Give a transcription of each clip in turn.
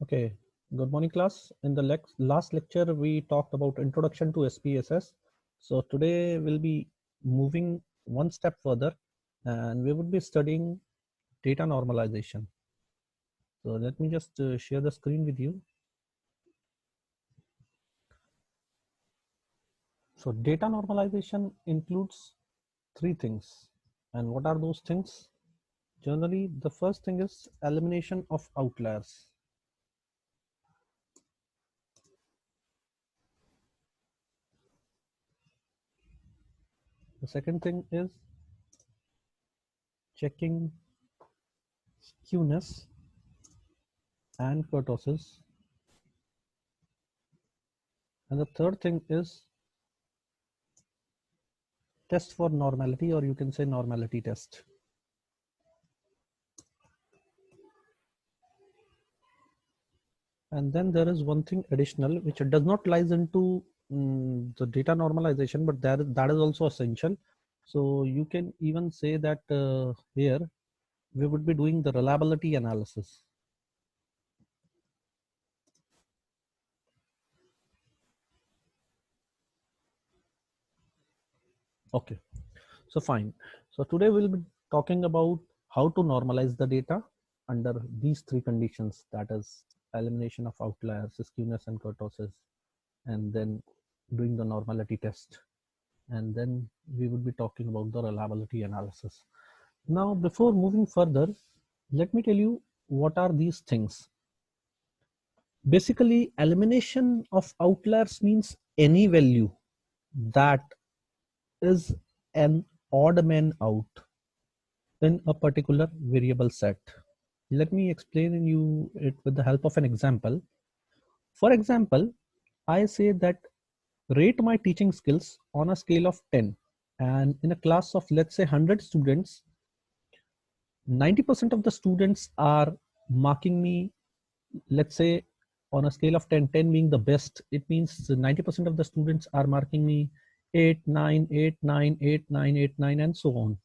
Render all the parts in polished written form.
Okay, good morning class. In the last lecture, we talked about introduction to SPSS. So today we'll be moving one step further and we would be studying data normalization. So let me just share the screen with you. So data normalization includes three things. And what are those things? Generally, the first thing is elimination of outliers. The second thing is checking skewness and kurtosis. And the third thing is test for normality, or you can say normality test. And then there is one thing additional which does not lies into the data normalization, but that is also essential. So you can even say that here we would be doing the reliability analysis. Okay, so fine. So today we'll be talking about how to normalize the data under these three conditions, that is elimination of outliers, skewness and kurtosis, and then doing the normality test, and then we would be talking about the reliability analysis. Now, before moving further, let me tell you what are these things. Basically, elimination of outliers means any value that is an odd man out in a particular variable set. Let me explain you it with the help of an example. For example, I say that rate my teaching skills on a scale of 10, and in a class of, let's say, 100 students, 90% of the students are marking me, let's say, on a scale of 10, 10 being the best. It means 90% of the students are marking me 8, 9, 8, 9, 8, 9, 8, 9, and so on.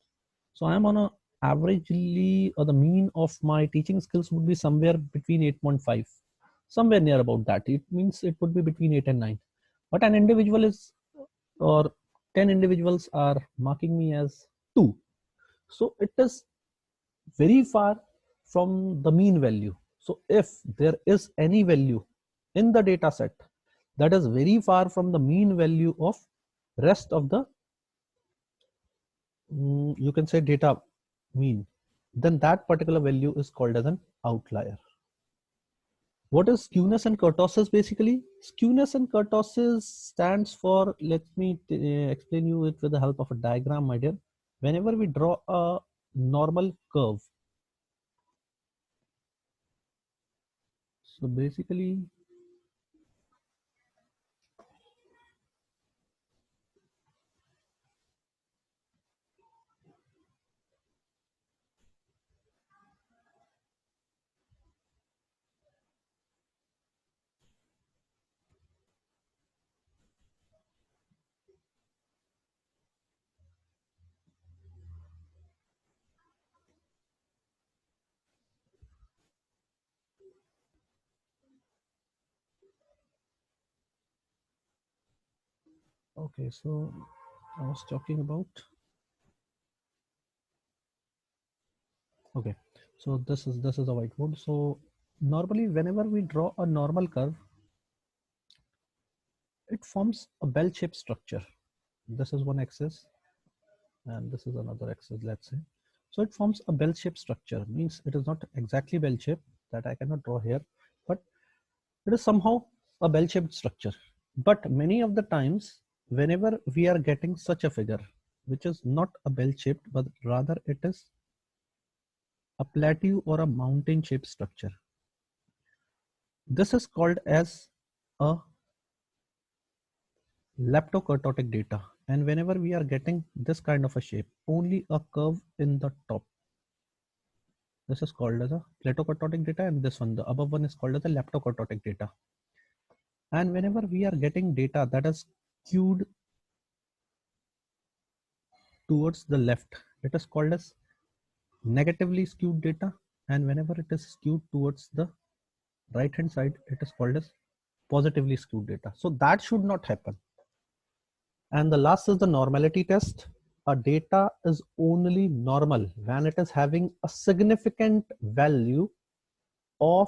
So I am on a averagely, or the mean of my teaching skills would be somewhere between 8.5, somewhere near about that. It means it would be between 8 and 9. But an individual is, or 10 individuals are marking me as 2. So it is very far from the mean value. So if there is any value in the data set that is very far from the mean value of rest of the, you can say, data mean, then that particular value is called as an outlier. What is skewness and kurtosis? Basically, skewness and kurtosis stands for, let me explain you it with the help of a diagram, my dear. Whenever we draw a normal curve, so basically, okay, so I was talking about, okay, so this is a whiteboard. So normally whenever we draw a normal curve, it forms a bell-shaped structure. This is one axis and this is another axis, let's say. So it forms a bell-shaped structure, means it is not exactly bell-shaped, that I cannot draw here, but it is somehow a bell-shaped structure. But many of the times, whenever we are getting such a figure, which is not a bell-shaped, but rather it is a plateau or a mountain-shaped structure, this is called as a leptokurtotic data. And whenever we are getting this kind of a shape, only a curve in the top, this is called as a platokurtotic data, and this one, the above one, is called as a leptokurtotic data. And whenever we are getting data that is skewed towards the left, it is called as negatively skewed data. And whenever it is skewed towards the right hand side, it is called as positively skewed data. So that should not happen. And the last is the normality test. A data is only normal when it is having a significant value of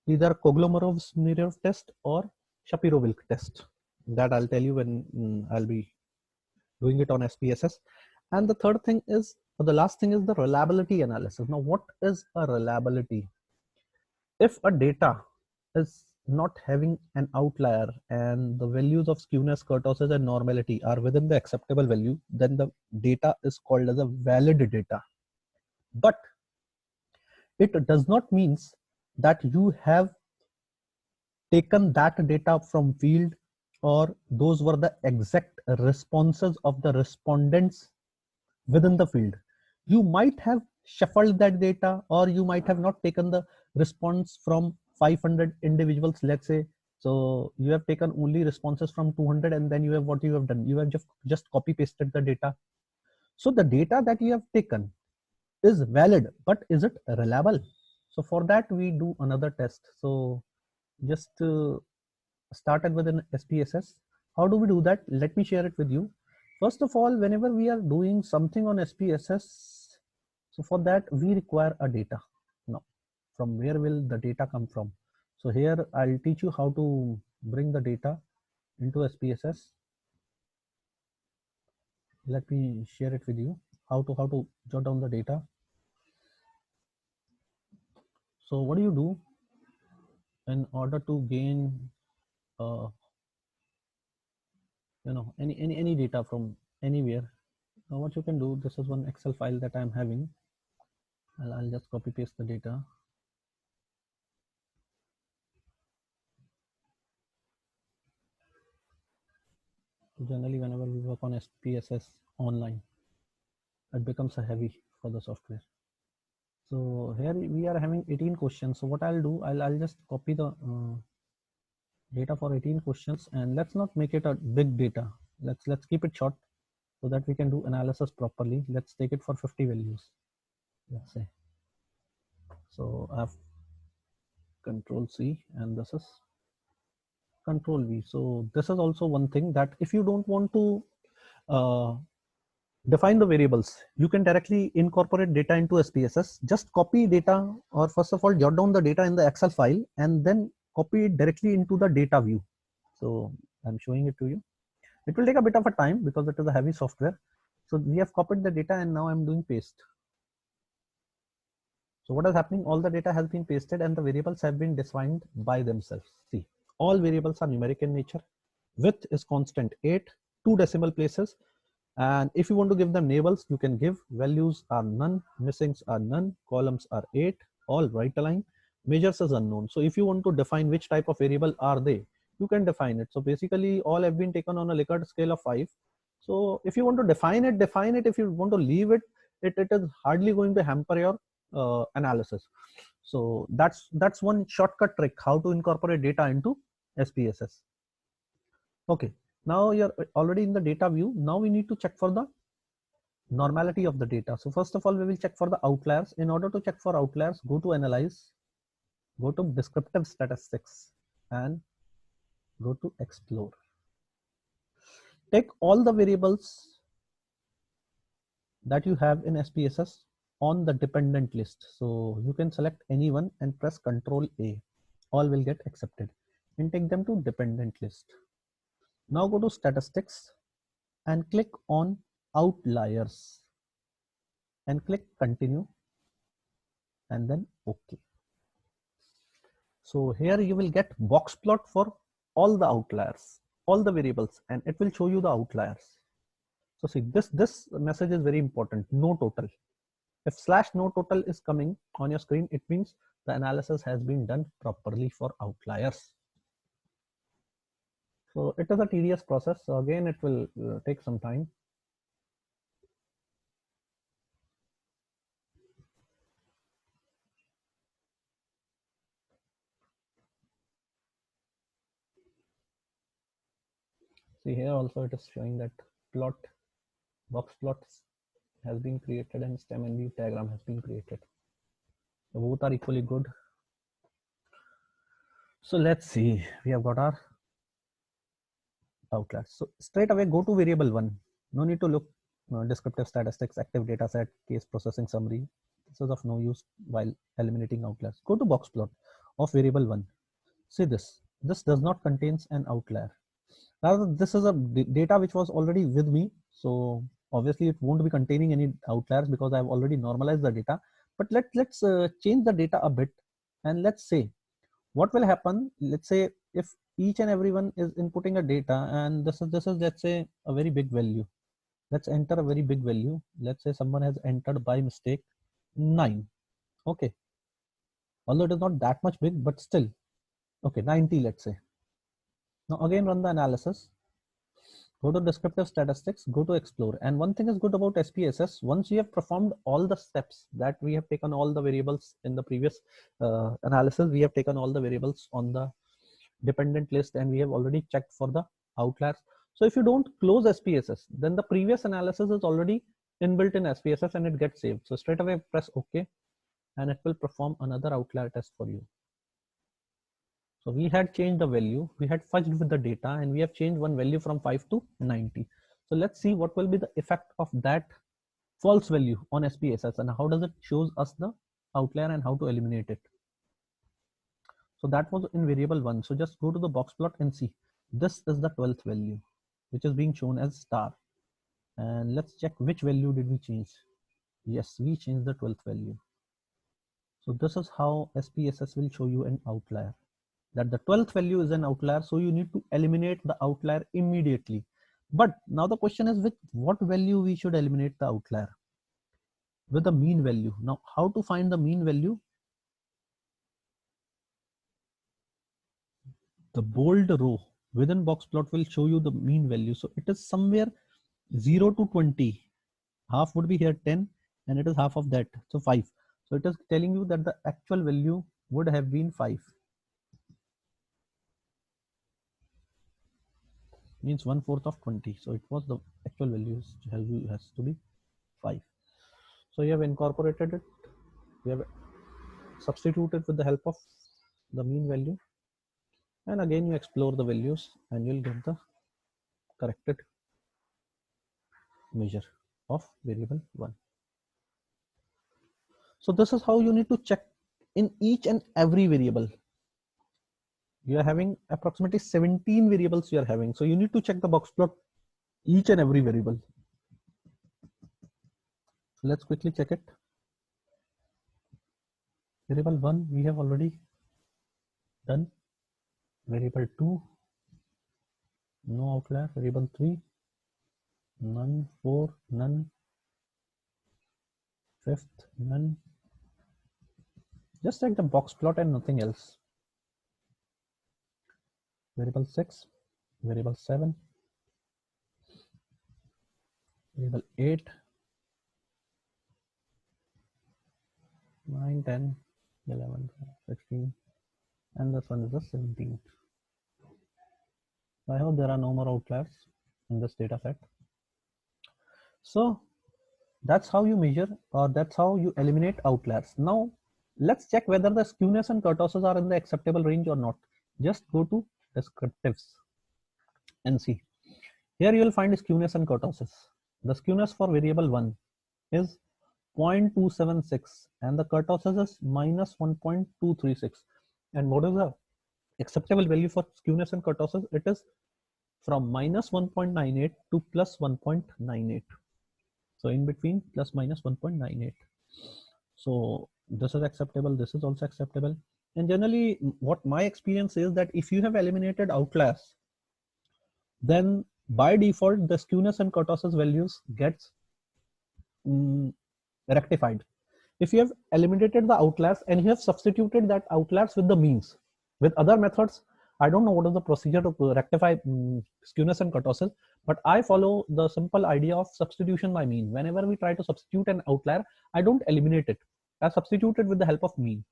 either Koglomerov-Smirnov test or Shapiro-Wilk test. That I'll tell you when I'll be doing it on SPSS. And the third thing is, or the last thing is the reliability analysis. Now, what is a reliability? If a data is not having an outlier and the values of skewness, kurtosis, and normality are within the acceptable value, then the data is called as a valid data. But it does not mean that you have taken that data from field or those were the exact responses of the respondents within the field. You might have shuffled that data, or you might have not taken the response from 500 individuals, let's say. So you have taken only responses from 200, and then you have what you have done, you have just copy pasted the data. So the data that you have taken is valid, but is it reliable? So for that we do another test. So just started with an SPSS. How do we do that? Let me share it with you. First of all, whenever we are doing something on SPSS, so for that we require a data. Now, from where will the data come from? So here I'll teach you how to bring the data into SPSS. Let me share it with you. How to jot down the data. So what do you do in order to gain any data from anywhere? Now what you can do, this is one Excel file that I'm having. I'll just copy paste the data. Generally, whenever we work on SPSS online, it becomes a heavy for the software. So here we are having 18 questions. So what I'll do, I'll just copy the data for 18 questions, and let's not make it a big data. Let's keep it short so that we can do analysis properly. Let's take it for 50 values. Let's say. So I have Control C, and this is Control V. So this is also one thing that if you don't want to define the variables, you can directly incorporate data into SPSS. Just copy data, or first of all jot down the data in the Excel file and then copy it directly into the data view. So I'm showing it to you. It will take a bit of a time because it is a heavy software. So we have copied the data and now I'm doing paste. So what is happening? All the data has been pasted and the variables have been defined by themselves. See, all variables are numeric in nature. Width is constant 8, 2 decimal places. And if you want to give them labels, you can give. Values are none, missings are none, columns are 8, all right aligned. Measures is unknown. So if you want to define which type of variable are they, you can define it. So basically all have been taken on a Likert scale of 5. So if you want to define it, define it. If you want to leave it, it is hardly going to hamper your analysis. So that's one shortcut trick, how to incorporate data into SPSS. Okay, now you're already in the data view. Now we need to check for the normality of the data. So first of all, we will check for the outliers. In order to check for outliers, go to Analyze, go to Descriptive Statistics, and go to Explore. Take all the variables that you have in SPSS on the dependent list. So you can select any one and press Ctrl A. All will get accepted and take them to dependent list. Now go to Statistics and click on Outliers and click Continue and then OK. So here you will get box plot for all the outliers, all the variables, and it will show you the outliers. So see, this message is very important. No total. If /no total is coming on your screen, it means the analysis has been done properly for outliers. So it is a tedious process. So again, it will take some time. See here also it is showing that plot, box plots has been created and stem and leaf diagram has been created. So both are equally good. So let's see, we have got our outliers. So straight away go to variable one. No need to look descriptive statistics, active data set, case processing summary. This is of no use while eliminating outliers. Go to box plot of variable one. See this. This does not contains an outlier. Rather, this is a data which was already with me. So obviously it won't be containing any outliers because I've already normalized the data. But let's change the data a bit, and let's say what will happen. Let's say if each and everyone is inputting a data, and this is let's say a very big value. Let's enter a very big value. Let's say someone has entered by mistake 9. Okay, although it is not that much big, but still okay, 90, let's say. Now again run the analysis. Go to descriptive statistics, go to explore. And one thing is good about SPSS, once you have performed all the steps that we have taken all the variables in the previous analysis, we have taken all the variables on the dependent list, and we have already checked for the outliers. So if you don't close SPSS, then the previous analysis is already inbuilt in SPSS and it gets saved. So straight away press OK, and it will perform another outlier test for you. So we had changed the value, we had fudged with the data, and we have changed one value from 5 to 90. So let's see what will be the effect of that false value on SPSS and how does it shows us the outlier and how to eliminate it. So that was in variable one. So just go to the box plot and see. This is the 12th value, which is being shown as star. And let's check which value did we change. Yes, we changed the 12th value. So this is how SPSS will show you an outlier. That the 12th value is an outlier, so you need to eliminate the outlier immediately. But now the question is, with what value we should eliminate the outlier? With the mean value. Now how to find the mean value? The bold row within box plot will show you the mean value. So it is somewhere 0 to 20. Half would be here 10, and it is half of that, so 5. So it is telling you that the actual value would have been 5. Means 1/4 of 20. So it was the actual value has to be 5. So you have incorporated it, you have substituted with the help of the mean value, and again you explore the values and you'll get the corrected measure of variable 1. So this is how you need to check in each and every variable. You are having approximately 17 variables you are having, so you need to check the box plot each and every variable. So let's quickly check it. Variable 1 we have already done. Variable 2 no outlier. Variable 3 none. 4 none. 5th none. Just check the box plot and nothing else. Variable 6, variable 7, variable 8, 9, 10, 11, 16, and this one is the 17th. I hope there are no more outliers in this data set. So that's how you measure, or that's how you eliminate outliers. Now let's check whether the skewness and kurtosis are in the acceptable range or not. Just go to descriptives and see. Here you will find skewness and kurtosis. The skewness for variable 1 is 0.276 and the kurtosis is minus 1.236. And what is the acceptable value for skewness and kurtosis? It is from minus 1.98 to plus 1.98. So in between plus minus 1.98. So this is acceptable, this is also acceptable. And generally what my experience is that if you have eliminated outliers, then by default the skewness and kurtosis values gets rectified. If you have eliminated the outliers and you have substituted that outliers with the means, with other methods, I don't know what is the procedure to rectify skewness and kurtosis, but I follow the simple idea of substitution by mean. Whenever we try to substitute an outlier, I don't eliminate it. I substitute it with the help of mean.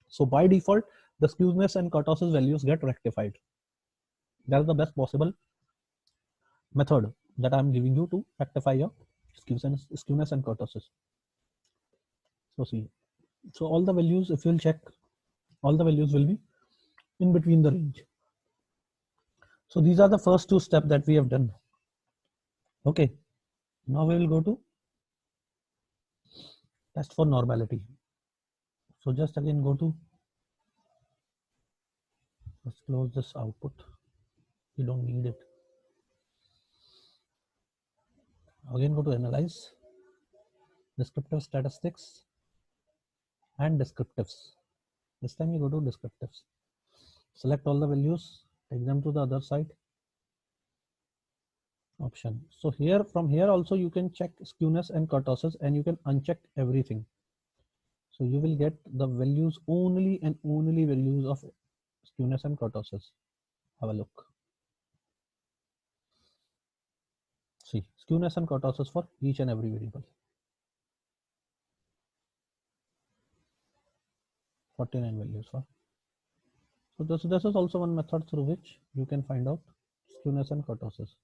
So by default, the skewness and kurtosis values get rectified. That is the best possible method that I'm giving you to rectify your skewness and kurtosis. So see, so all the values, if you'll check, all the values will be in between the range. So these are the first two steps that we have done. Okay, now we will go to test for normality. So just again go to, let's close this output, we don't need it. Again go to analyze, descriptive statistics and descriptives. This time you go to descriptives, select all the values, take them to the other side option. So here, from here also you can check skewness and kurtosis, and you can uncheck everything. So you will get the values only and only values of skewness and kurtosis. Have a look. See, skewness and kurtosis for each and every variable. 49 values for. So this is also one method through which you can find out skewness and kurtosis.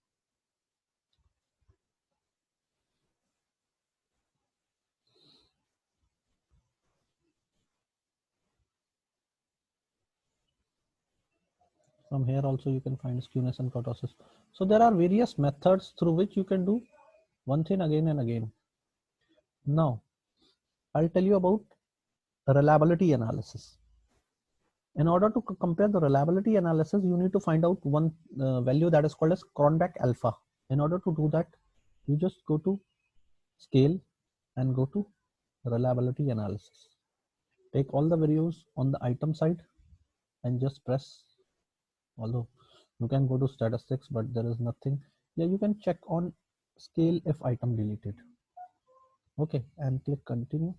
From here also you can find skewness and kurtosis. So there are various methods through which you can do one thing again and again. Now I'll tell you about reliability analysis. In order to compare the reliability analysis, you need to find out one value that is called as Cronbach alpha. In order to do that, you just go to scale and go to reliability analysis. Take all the values on the item side and just press, although you can go to statistics, but there is nothing. Yeah, you can check on scale if item deleted. Okay, and click continue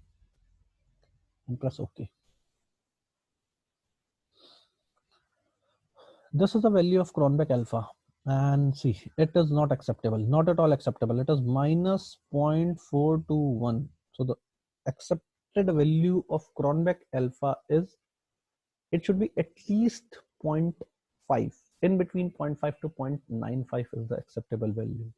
and press OK. This is the value of Cronbach alpha, and see, it is not acceptable, not at all acceptable. It is minus 0.421. So the accepted value of Cronbach alpha is, it should be at least 0.5. In between 0.5 to 0.95 is the acceptable value.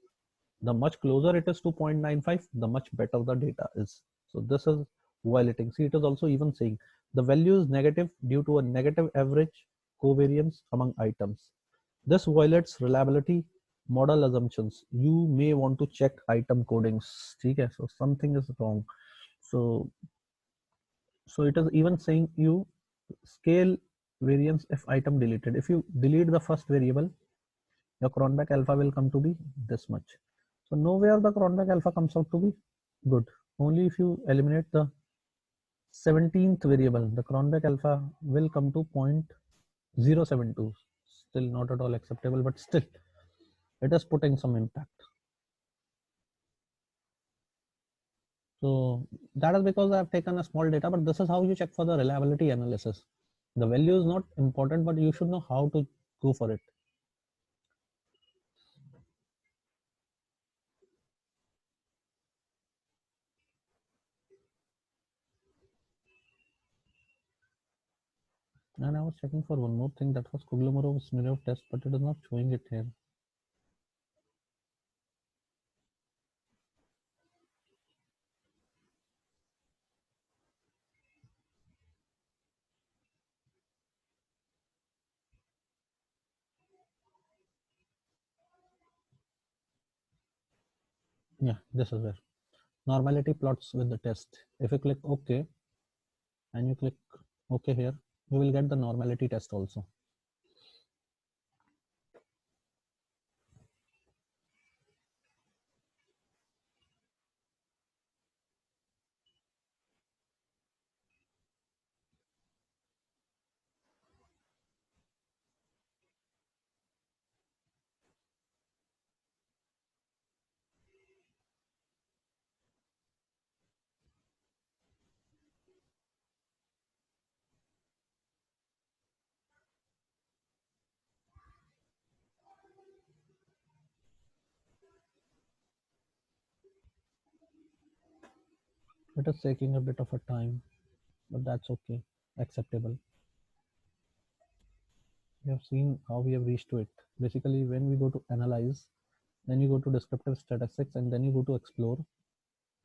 The much closer it is to 0.95, the much better the data is. So this is violating. See, it is also even saying the value is negative due to a negative average covariance among items. This violates reliability model assumptions. You may want to check item codings. Okay, so something is wrong. So it is even saying you scale variance if item deleted. If you delete the first variable, your Cronbach alpha will come to be this much. So nowhere the Cronbach alpha comes out to be good. Only if you eliminate the 17th variable, the Cronbach alpha will come to 0.072. Still not at all acceptable, but still it is putting some impact. So that is because I have taken a small data, but this is how you check for the reliability analysis. The value is not important, but you should know how to go for it. And I was checking for one more thing, that was Kugler-Smirnov test, but it is not showing it here. Yeah, this is where normality plots with the test. If you click OK and you click OK here, you will get the normality test also. It is taking a bit of a time, but that's okay, acceptable. We have seen how we have reached to it. Basically, when we go to analyze, then you go to descriptive statistics, and then you go to explore.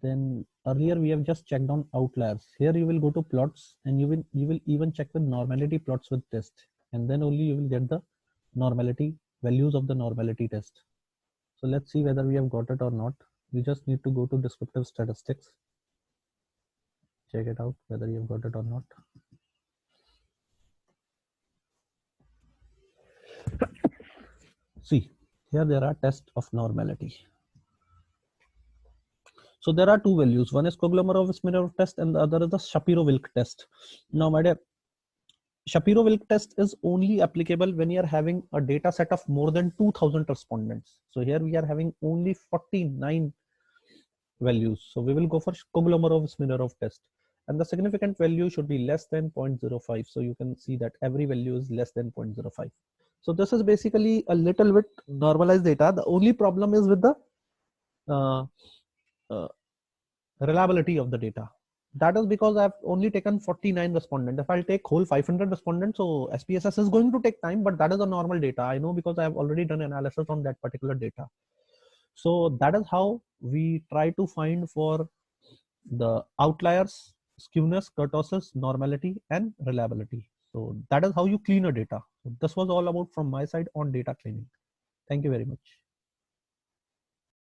Then earlier we have just checked on outliers. Here you will go to plots, and you will even check with normality plots with test. and then only you will get the normality values of the normality test. So let's see whether we have got it or not. You just need to go to descriptive statistics, check it out whether you have got it or not. See, here there are tests of normality. So there are two values. One is Koglomorov-Smirnov test and the other is the Shapiro-Wilk test. Now, my dear, Shapiro-Wilk test is only applicable when you are having a data set of more than 2000 respondents. So here we are having only 49 values. So we will go for Koglomorov-Smirnov test. And the significant value should be less than 0.05. So you can see that every value is less than 0.05. So this is basically a little bit normalized data. The only problem is with the uh, uh, reliability of the data. That is because I've only taken 49 respondents. If I'll take whole 500 respondents, so SPSS is going to take time, but that is a normal data. I know because I have already done analysis on that particular data. So that is how we try to find for the outliers, skewness, kurtosis, normality, and reliability. So that is how you clean a data. So this was all about from my side on data cleaning. Thank you very much.